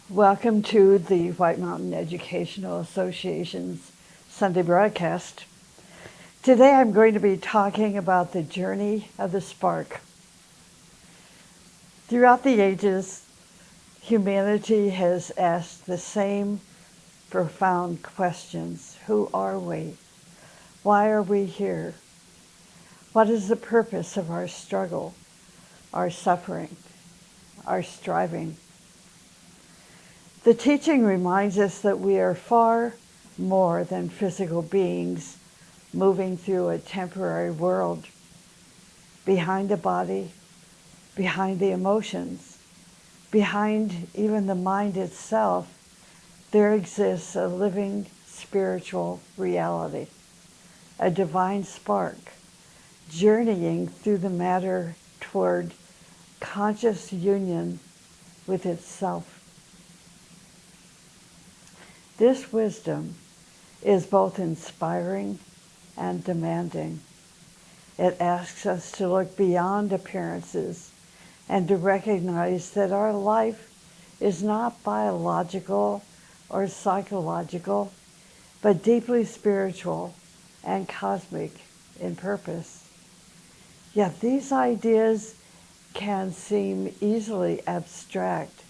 Welcome to the White Mountain Educational Association's Sunday broadcast. Today I'm going to be talking about the journey of the spark. Throughout the ages, humanity has asked the same profound questions. Who are we? Why are we here? What is the purpose of our struggle, our suffering, our striving? The teaching reminds us that we are far more than physical beings moving through a temporary world. Behind the body, behind the emotions, behind even the mind itself, there exists a living spiritual reality, a divine spark, journeying through the matter toward conscious union with itself. This wisdom is both inspiring and demanding. It asks us to look beyond appearances and to recognize that our life is not biological or psychological, but deeply spiritual and cosmic in purpose. Yet these ideas can seem easily abstract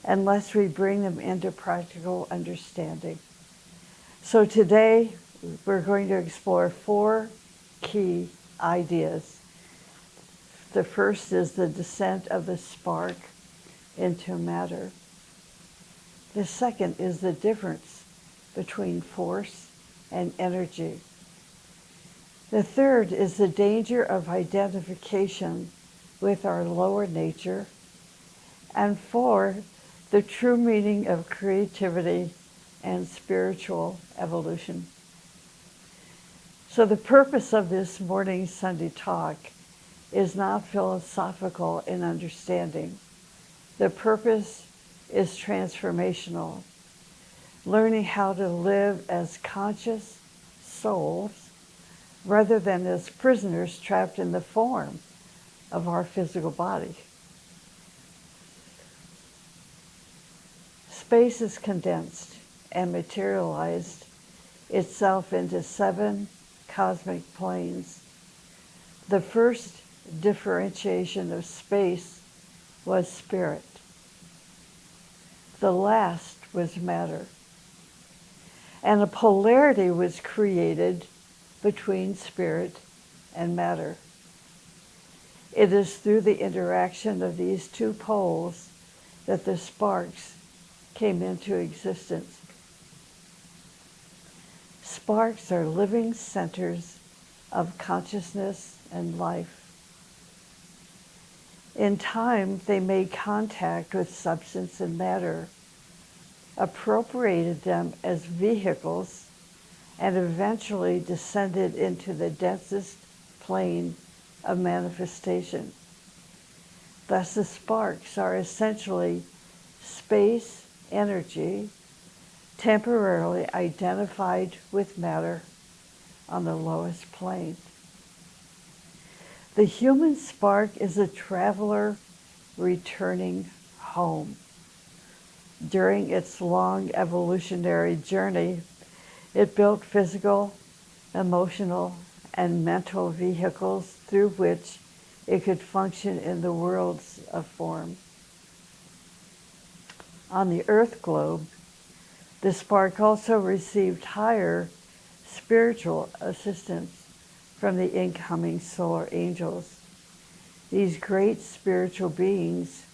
unless we bring them into practical understanding. So today, we're going to explore 4 key ideas. The first is the descent of the spark into matter. The second is the difference between force and energy. The third is the danger of identification with our lower nature. And 4, the true meaning of creativity and spiritual evolution. So the purpose of this morning's Sunday talk is not philosophical in understanding. The purpose is transformational, learning how to live as conscious souls rather than as prisoners trapped in the form of our physical body. Space is condensed and materialized itself into 7 cosmic planes. The first differentiation of space was spirit. The last was matter. And a polarity was created between spirit and matter. It is through the interaction of these 2 poles that the sparks came into existence. Sparks are living centers of consciousness and life. In time, they made contact with substance and matter, appropriated them as vehicles, and eventually descended into the densest plane of manifestation. Thus, the sparks are essentially space energy temporarily identified with matter on the lowest plane. The human spark is a traveler returning home. During its long evolutionary journey, it built physical, emotional, and mental vehicles through which it could function in the worlds of form. On the Earth globe, the spark also received higher spiritual assistance from the incoming solar angels. These great spiritual beings,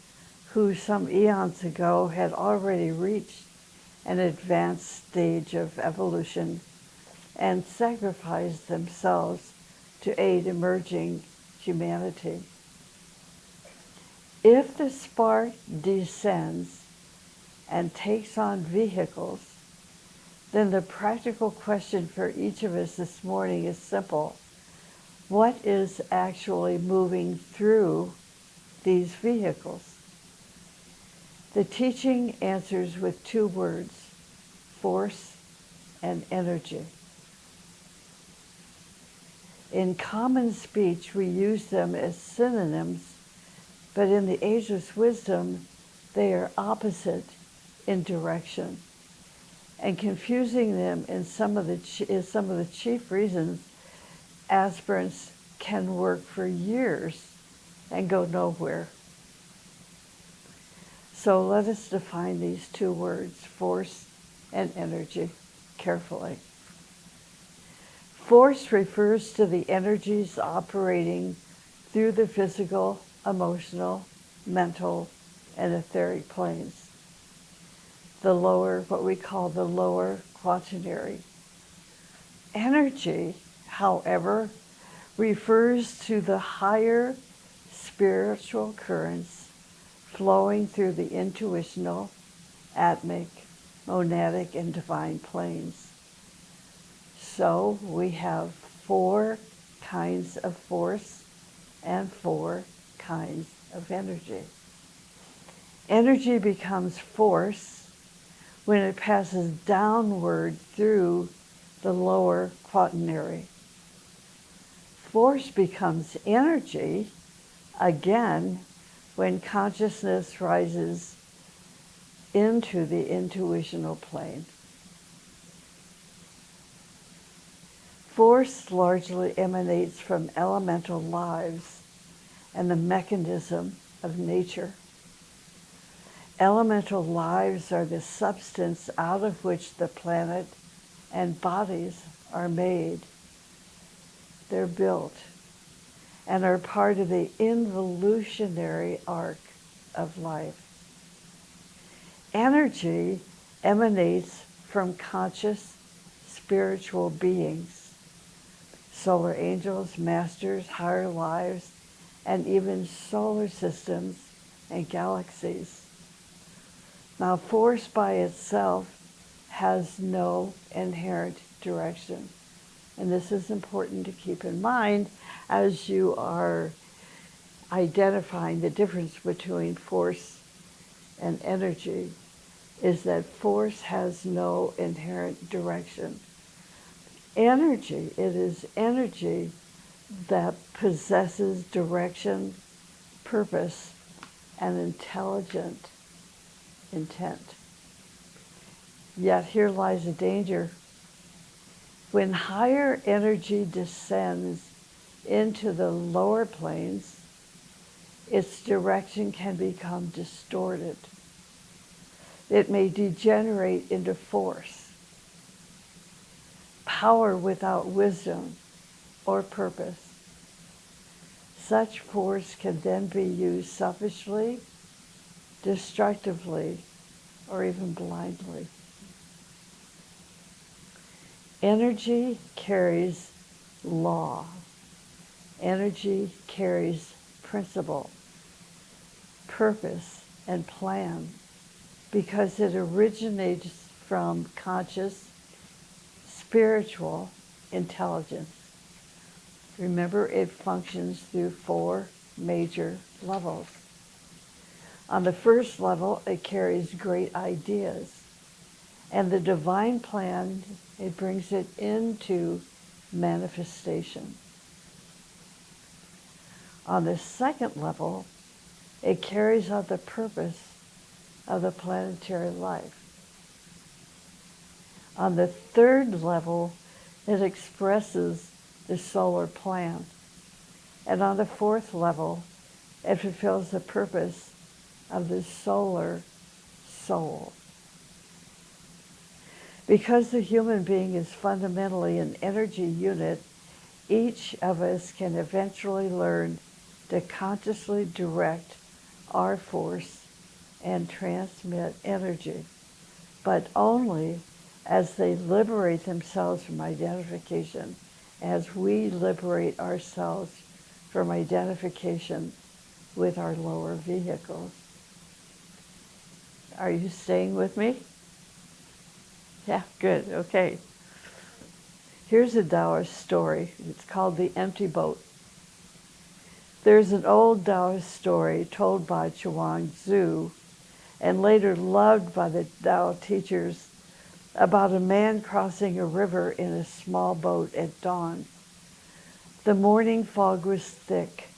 who some eons ago had already reached an advanced stage of evolution and sacrificed themselves to aid emerging humanity. If the spark descends and takes on vehicles, then the practical question for each of us this morning is simple. What is actually moving through these vehicles? The teaching answers with 2 words, force and energy. In common speech, we use them as synonyms, but in the ageless wisdom, they are opposite in direction. And confusing them is some of the chief reasons aspirants can work for years and go nowhere. So let us define these two words, force and energy, carefully. Force refers to the energies operating through the physical, emotional, mental, and etheric planes. The lower, what we call the lower quaternary. Energy, however, refers to the higher spiritual currents flowing through the intuitional, atmic, monadic, and divine planes. So we have 4 kinds of force and 4 kinds of energy. Energy becomes force when it passes downward through the lower quaternary. Force becomes energy, again, when consciousness rises into the intuitional plane. Force largely emanates from elemental lives and the mechanism of nature. Elemental lives are the substance out of which the planet and bodies are made. They're built and are part of the involutionary arc of life. Energy emanates from conscious spiritual beings, solar angels, masters, higher lives, and even solar systems and galaxies. Now, force by itself has no inherent direction. And this is important to keep in mind as you are identifying the difference between force and energy, is that force has no inherent direction. Energy, it is energy that possesses direction, purpose, and intelligent intent. Yet here lies a danger. When higher energy descends into the lower planes, its direction can become distorted. It may degenerate into force, power without wisdom or purpose. Such force can then be used selfishly, destructively, or even blindly. Energy carries law. Energy carries principle, purpose, and plan because it originates from conscious, spiritual intelligence. Remember, it functions through 4 major levels. On the first level, it carries great ideas. And the divine plan, it brings it into manifestation. On the second level, it carries out the purpose of the planetary life. On the third level, it expresses the solar plan. And on the fourth level, it fulfills the purpose of the solar soul. Because the human being is fundamentally an energy unit, each of us can eventually learn to consciously direct our force and transmit energy, but only as they liberate themselves from identification, as we liberate ourselves from identification with our lower vehicles. Are you staying with me? Yeah, good, okay. Here's a Taoist story. It's called The Empty Boat. There's an old Taoist story told by Chuang-Tzu and later loved by the Tao teachers about a man crossing a river in a small boat at dawn. The morning fog was thick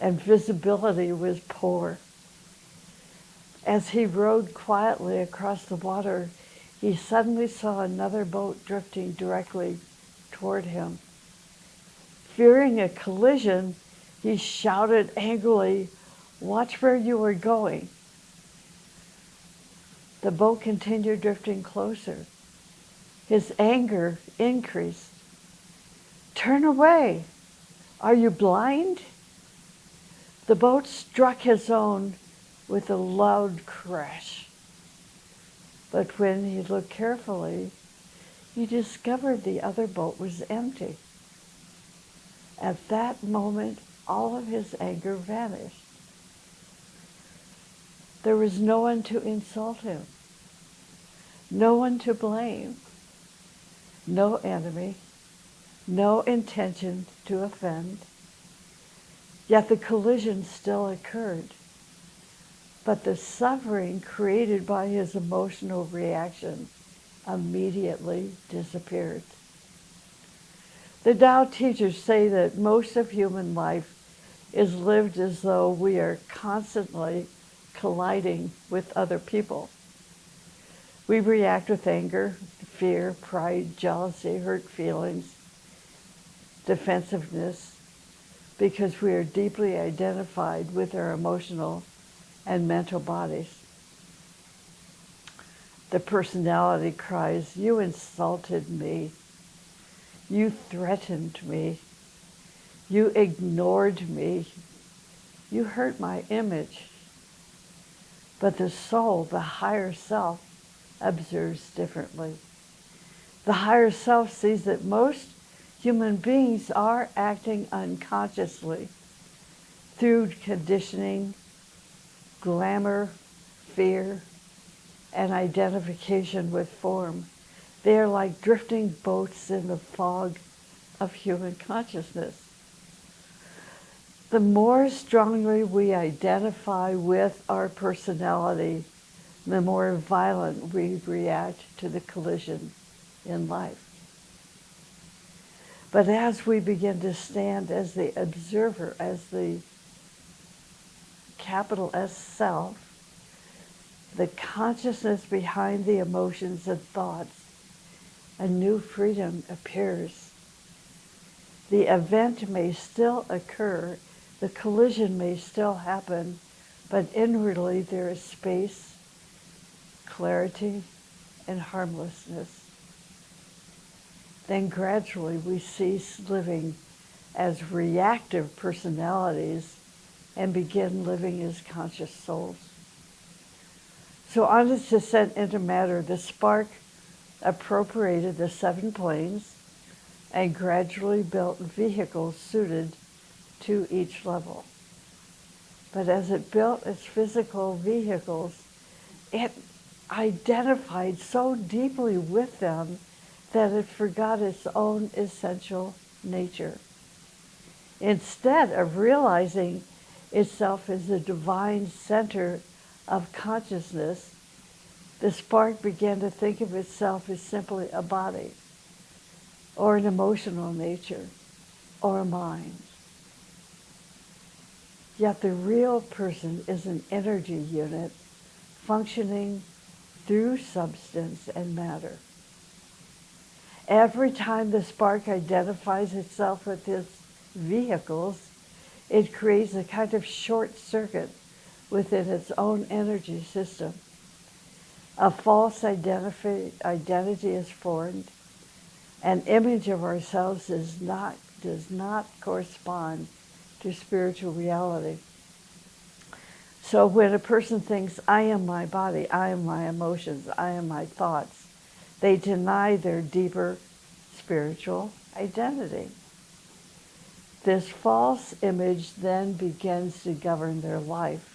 and visibility was poor. As he rowed quietly across the water, he suddenly saw another boat drifting directly toward him. Fearing a collision, he shouted angrily, "Watch where you are going." The boat continued drifting closer. His anger increased. "Turn away! Are you blind?" The boat struck his own with a loud crash. But when he looked carefully, he discovered the other boat was empty. At that moment, all of his anger vanished. There was no one to insult him, no one to blame, no enemy, no intention to offend. Yet the collision still occurred. But the suffering created by his emotional reaction immediately disappeared. The Tao teachers say that most of human life is lived as though we are constantly colliding with other people. We react with anger, fear, pride, jealousy, hurt feelings, defensiveness, because we are deeply identified with our emotional and mental bodies. The personality cries, "You insulted me. You threatened me. You ignored me. You hurt my image." But the soul, the higher self, observes differently. The higher self sees that most human beings are acting unconsciously through conditioning, glamour, fear, and identification with form. They are like drifting boats in the fog of human consciousness. The more strongly we identify with our personality, the more violent we react to the collision in life. But as we begin to stand as the observer, as the capital S self, the consciousness behind the emotions and thoughts, a new freedom appears. The event may still occur, the collision may still happen, but inwardly there is space, clarity, and harmlessness. Then gradually we cease living as reactive personalities and begin living as conscious souls. So on its descent into matter, the spark appropriated the 7 planes and gradually built vehicles suited to each level. But as it built its physical vehicles, it identified so deeply with them that it forgot its own essential nature. Instead of realizing itself as the divine center of consciousness, the spark began to think of itself as simply a body, or an emotional nature, or a mind. Yet the real person is an energy unit functioning through substance and matter. Every time the spark identifies itself with its vehicles, it creates a kind of short circuit within its own energy system. A false identity is formed. An image of ourselves does not correspond to spiritual reality. So when a person thinks, "I am my body, I am my emotions, I am my thoughts," they deny their deeper spiritual identity. This false image then begins to govern their life,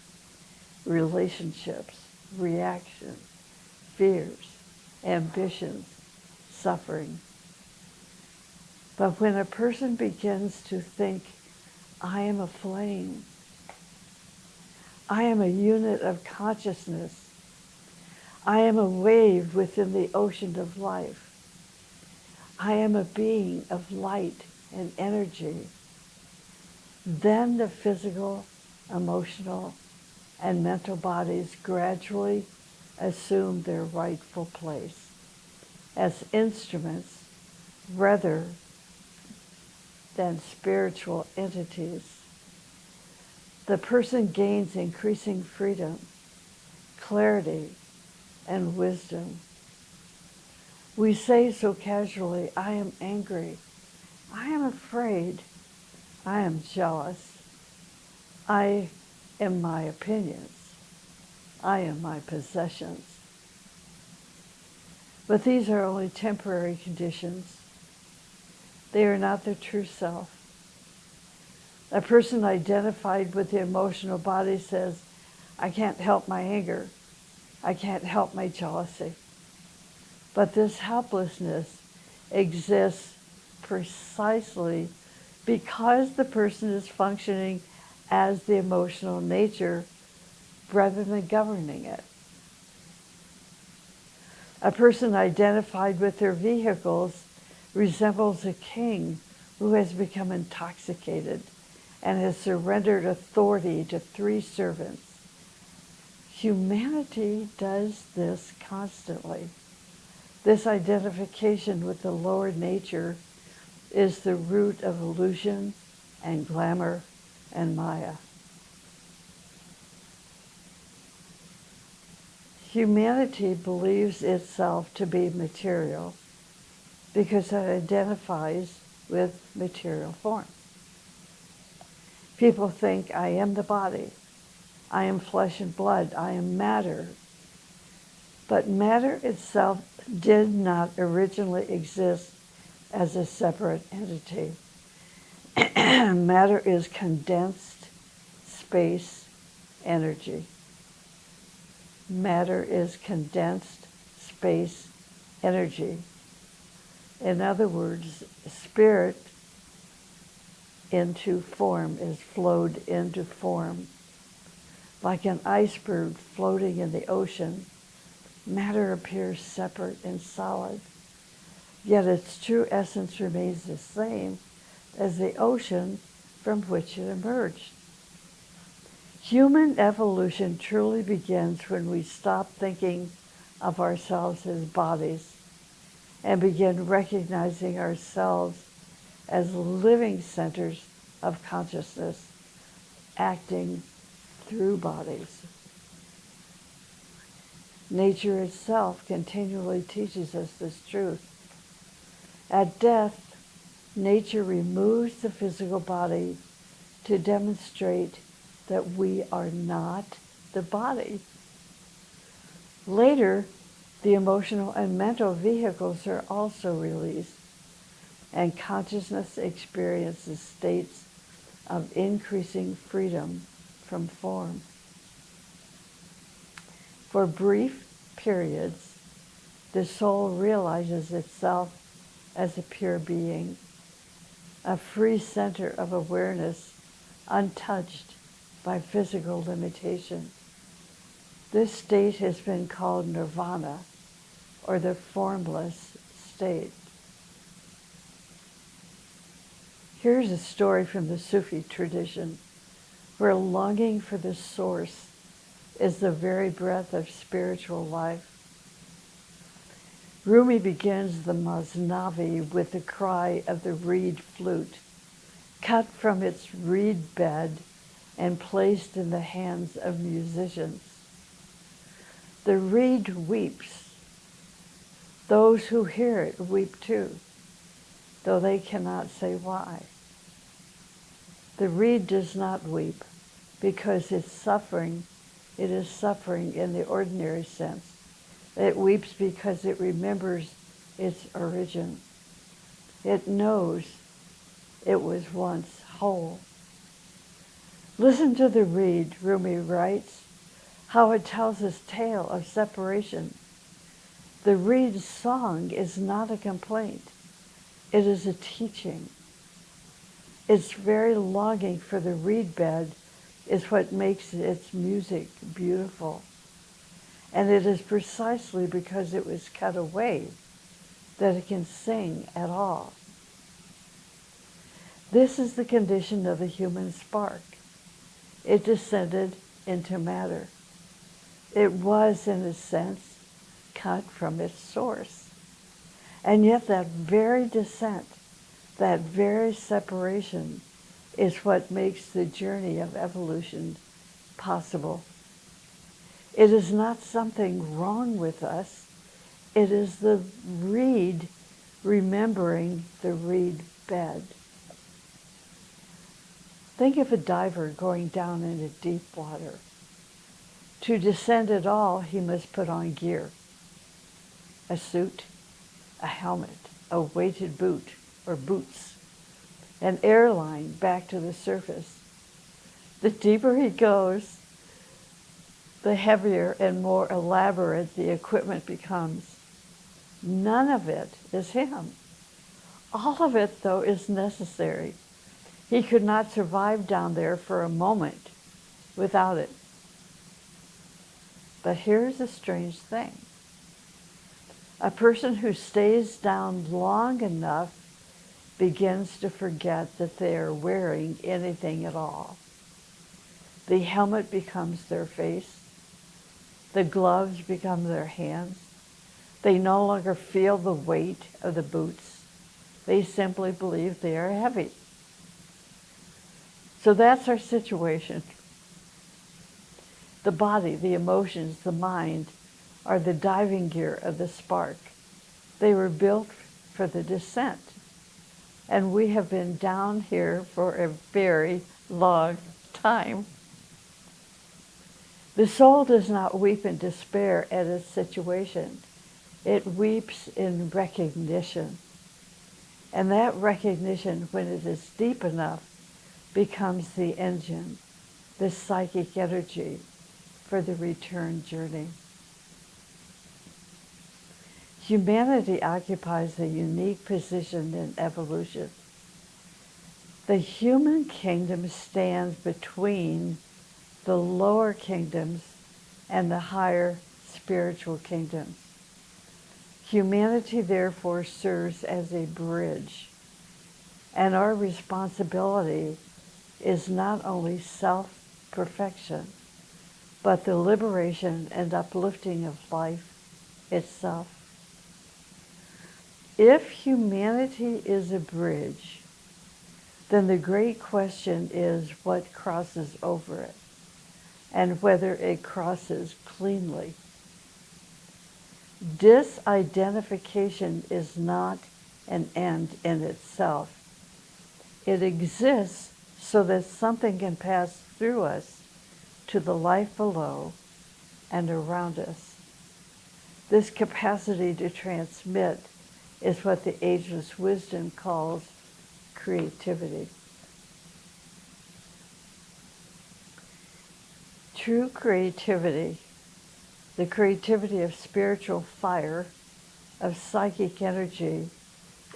relationships, reactions, fears, ambitions, suffering. But when a person begins to think, "I am a flame, I am a unit of consciousness, I am a wave within the ocean of life, I am a being of light and energy," then the physical, emotional, and mental bodies gradually assume their rightful place as instruments rather than spiritual entities. The person gains increasing freedom, clarity, and wisdom. We say so casually, I am angry, I am afraid, I am jealous, I am my opinions, I am my possessions. But these are only temporary conditions. They are not their true self. A person identified with the emotional body says, I can't help my anger. I can't help my jealousy. But this helplessness exists precisely because the person is functioning as the emotional nature rather than governing it. A person identified with their vehicles resembles a king who has become intoxicated and has surrendered authority to 3 servants. Humanity does this constantly. This identification with the lower nature is the root of illusion and glamour and Maya. Humanity believes itself to be material because it identifies with material form. People think, I am the body, I am flesh and blood, I am matter. But matter itself did not originally exist as a separate entity. Matter is condensed space energy. Matter is condensed space energy. In other words, spirit into form is flowed into form. Like an iceberg floating in the ocean, matter appears separate and solid, yet its true essence remains the same as the ocean from which it emerged. Human evolution truly begins when we stop thinking of ourselves as bodies and begin recognizing ourselves as living centers of consciousness acting through bodies. Nature itself continually teaches us this truth. At death, nature removes the physical body to demonstrate that we are not the body. Later, the emotional and mental vehicles are also released, and consciousness experiences states of increasing freedom from form. For brief periods, the soul realizes itself as a pure being, a free center of awareness untouched by physical limitation. This state has been called nirvana, or the formless state. Here's a story from the Sufi tradition, where longing for the source is the very breath of spiritual life. Rumi begins the Masnavi with the cry of the reed flute, cut from its reed bed and placed in the hands of musicians. The reed weeps. Those who hear it weep too, though they cannot say why. The reed does not weep because it is suffering in the ordinary sense. It weeps because it remembers its origin. It knows it was once whole. Listen to the reed, Rumi writes, how it tells its tale of separation. The reed's song is not a complaint. It is a teaching. Its very longing for the reed bed is what makes its music beautiful. And it is precisely because it was cut away that it can sing at all. This is the condition of the human spark. It descended into matter. It was, in a sense, cut from its source. And yet that very descent, that very separation, is what makes the journey of evolution possible. It is not something wrong with us. It is the reed remembering the reed bed. Think of a diver going down into deep water. To descend at all, he must put on gear, a suit, a helmet, a weighted boot or boots, an airline back to the surface. The deeper he goes, the heavier and more elaborate the equipment becomes. None of it is him. All of it, though, is necessary. He could not survive down there for a moment without it. But here's a strange thing. A person who stays down long enough begins to forget that they are wearing anything at all. The helmet becomes their face. The gloves become their hands. They no longer feel the weight of the boots. They simply believe they are heavy. So that's our situation. The body, the emotions, the mind are the diving gear of the spark. They were built for the descent. And we have been down here for a very long time. The soul does not weep in despair at its situation. It weeps in recognition. And that recognition, when it is deep enough, becomes the engine, the psychic energy for the return journey. Humanity occupies a unique position in evolution. The human kingdom stands between the lower kingdoms and the higher spiritual kingdoms. Humanity, therefore, serves as a bridge. And our responsibility is not only self-perfection, but the liberation and uplifting of life itself. If humanity is a bridge, then the great question is what crosses over it, and whether it crosses cleanly. Disidentification is not an end in itself. It exists so that something can pass through us to the life below and around us. This capacity to transmit is what the ageless wisdom calls creativity. True creativity, the creativity of spiritual fire, of psychic energy,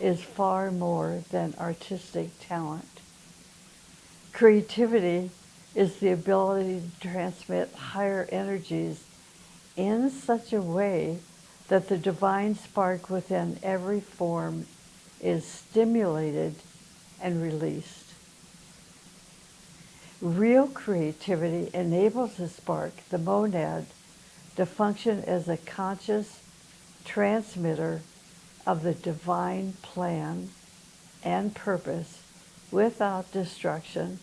is far more than artistic talent. Creativity is the ability to transmit higher energies in such a way that the divine spark within every form is stimulated and released. Real creativity enables the spark, the monad, to function as a conscious transmitter of the divine plan and purpose without destruction,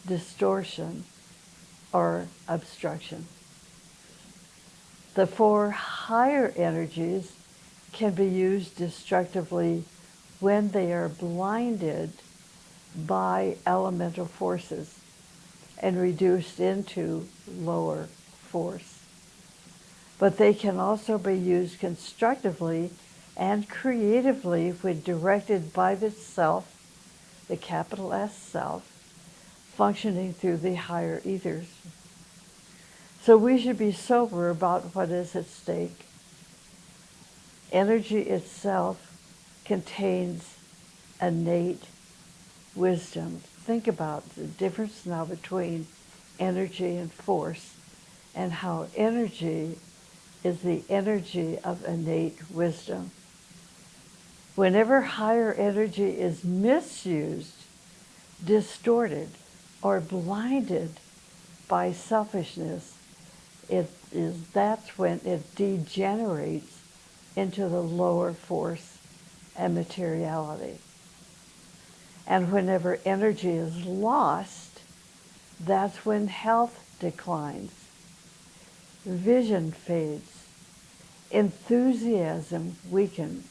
distortion, or obstruction. The four higher energies can be used destructively when they are blinded by elemental forces and reduced into lower force. But they can also be used constructively and creatively when directed by the self, the capital S self, functioning through the higher ethers. So we should be sober about what is at stake. Energy itself contains innate wisdom. Think about the difference now between energy and force, and how energy is the energy of innate wisdom. Whenever higher energy is misused, distorted, or blinded, by selfishness, that's when it degenerates into the lower force and materiality. And whenever energy is lost, that's when health declines, vision fades, enthusiasm weakens,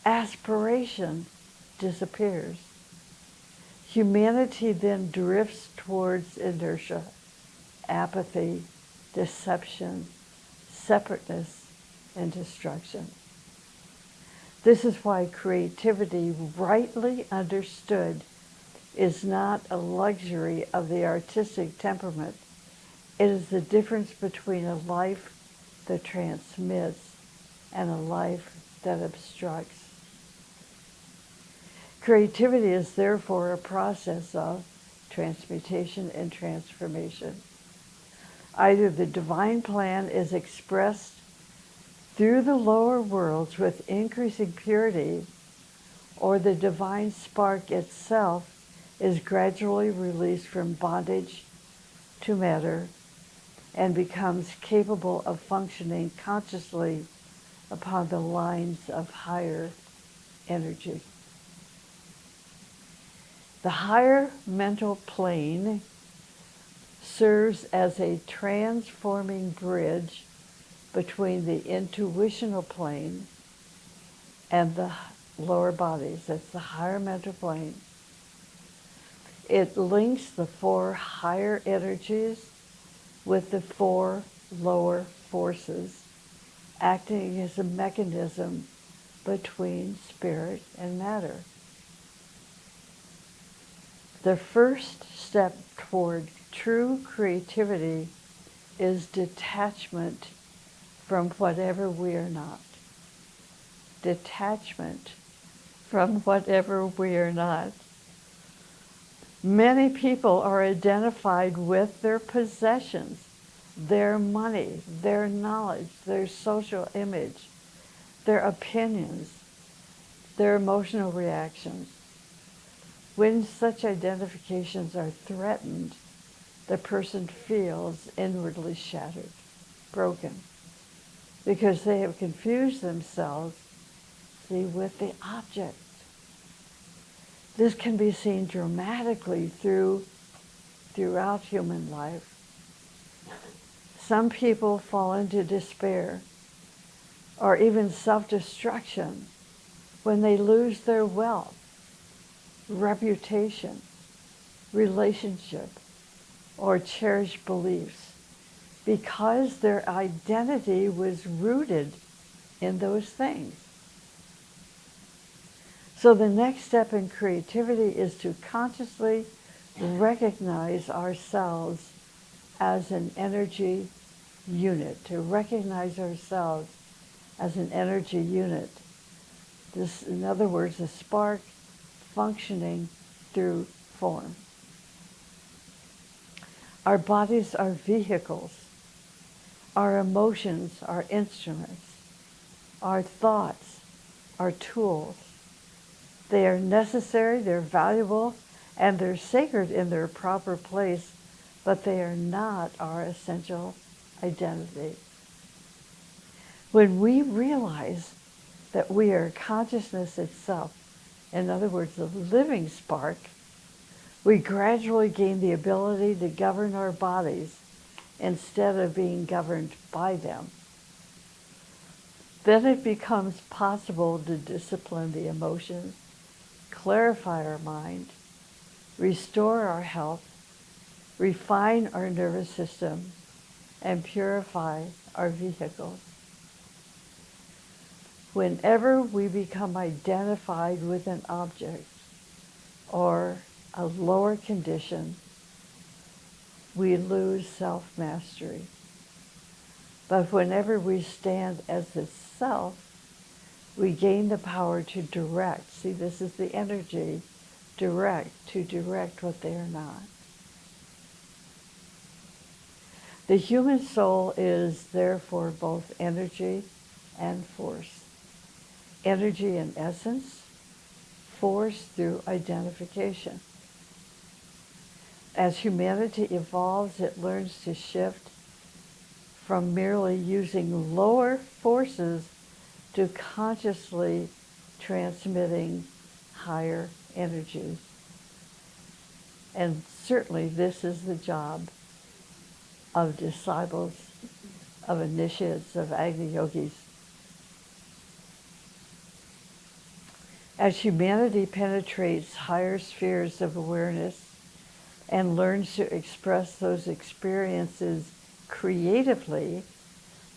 aspiration disappears. Humanity then drifts towards inertia, apathy, deception, separateness, and destruction. This is why creativity, rightly understood, is not a luxury of the artistic temperament. It is the difference between a life that transmits and a life that obstructs. Creativity is therefore a process of transmutation and transformation. Either the divine plan is expressed through the lower worlds with increasing purity, or the divine spark itself is gradually released from bondage to matter and becomes capable of functioning consciously upon the lines of higher energy. The higher mental plane serves as a transforming bridge between the intuitional plane and the lower bodies. That's the higher mental plane. It links the 4 higher energies with the 4 lower forces, acting as a mechanism between spirit and matter. The first step toward true creativity is detachment from whatever we are not. Detachment from whatever we are not. Many people are identified with their possessions, their money, their knowledge, their social image, their opinions, their emotional reactions. When such identifications are threatened, the person feels inwardly shattered, broken, because they have confused themselves, with the object. This can be seen dramatically throughout human life. Some people fall into despair or even self-destruction when they lose their wealth, reputation, relationship, or cherished beliefs, because their identity was rooted in those things. So the next step in creativity is to consciously recognize ourselves as an energy unit, to recognize ourselves as an energy unit. This, in other words, a spark functioning through form. Our bodies are vehicles. Our emotions are instruments. Our thoughts are tools. They are necessary, they're valuable, and they're sacred in their proper place, but they are not our essential identity. When we realize that we are consciousness itself, in other words, the living spark, we gradually gain the ability to govern our bodies instead of being governed by them. Then it becomes possible to discipline the emotions, clarify our mind, restore our health, refine our nervous system, and purify our vehicles. Whenever we become identified with an object or a lower condition, we lose self-mastery. But whenever we stand as the self, we gain the power to direct. See, this is the energy, to direct what they are not. The human soul is therefore both energy and force. Energy in essence, force through identification. As humanity evolves, it learns to shift from merely using lower forces to consciously transmitting higher energies. And certainly this is the job of disciples, of initiates, of Agni yogis. As humanity penetrates higher spheres of awareness and learns to express those experiences creatively,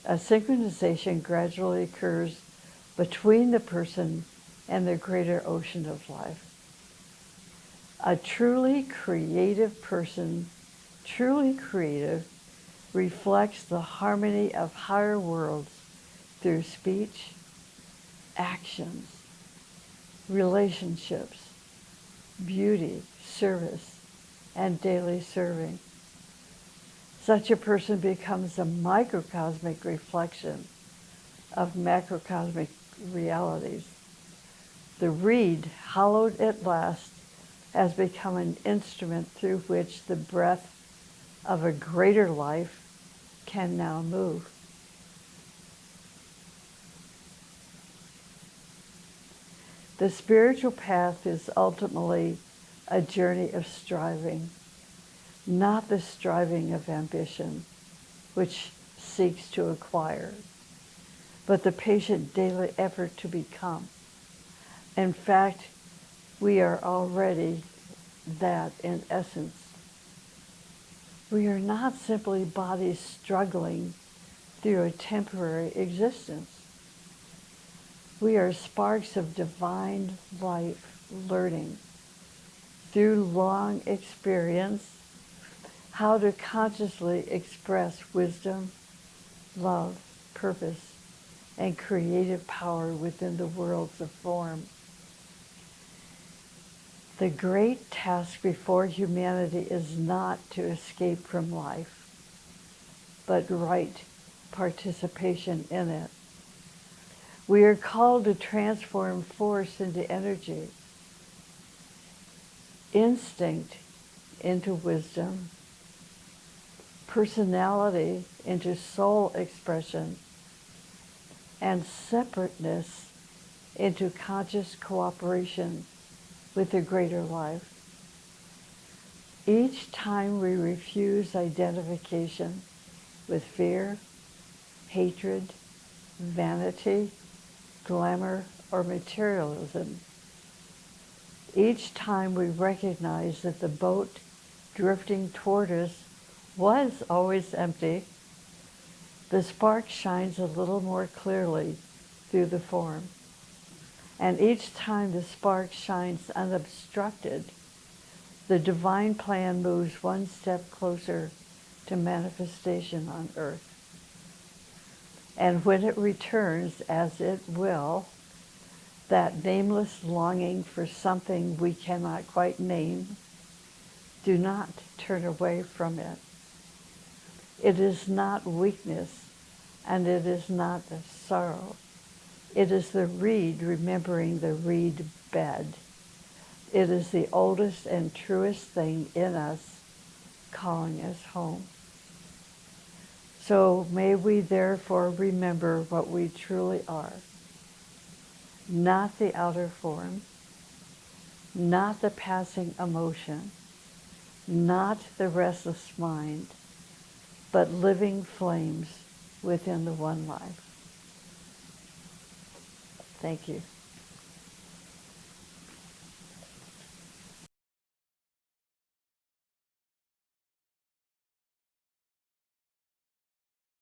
a synchronization gradually occurs between the person and the greater ocean of life. A truly creative person, truly creative, reflects the harmony of higher worlds through speech, actions, relationships, beauty, service, and daily serving. Such a person becomes a microcosmic reflection of macrocosmic realities. The reed, hollowed at last, has become an instrument through which the breath of a greater life can now move. The spiritual path is ultimately a journey of striving, not the striving of ambition, which seeks to acquire, but the patient daily effort to become. In fact, we are already that in essence. We are not simply bodies struggling through a temporary existence. We are sparks of divine life learning through long experience how to consciously express wisdom, love, purpose, and creative power within the worlds of form. The great task before humanity is not to escape from life, but right participation in it. We are called to transform force into energy, instinct into wisdom, personality into soul expression, and separateness into conscious cooperation with the greater life. Each time we refuse identification with fear, hatred, vanity, glamour, or materialism, each time we recognize that the boat drifting toward us was always empty, the spark shines a little more clearly through the form. And each time the spark shines unobstructed, the divine plan moves one step closer to manifestation on earth. And when it returns, as it will, that nameless longing for something we cannot quite name, do not turn away from it. It is not weakness, and it is not sorrow. It is the reed remembering the reed bed. It is the oldest and truest thing in us calling us home. So may we therefore remember what we truly are. Not the outer form, not the passing emotion, not the restless mind, but living flames within the one life. Thank you.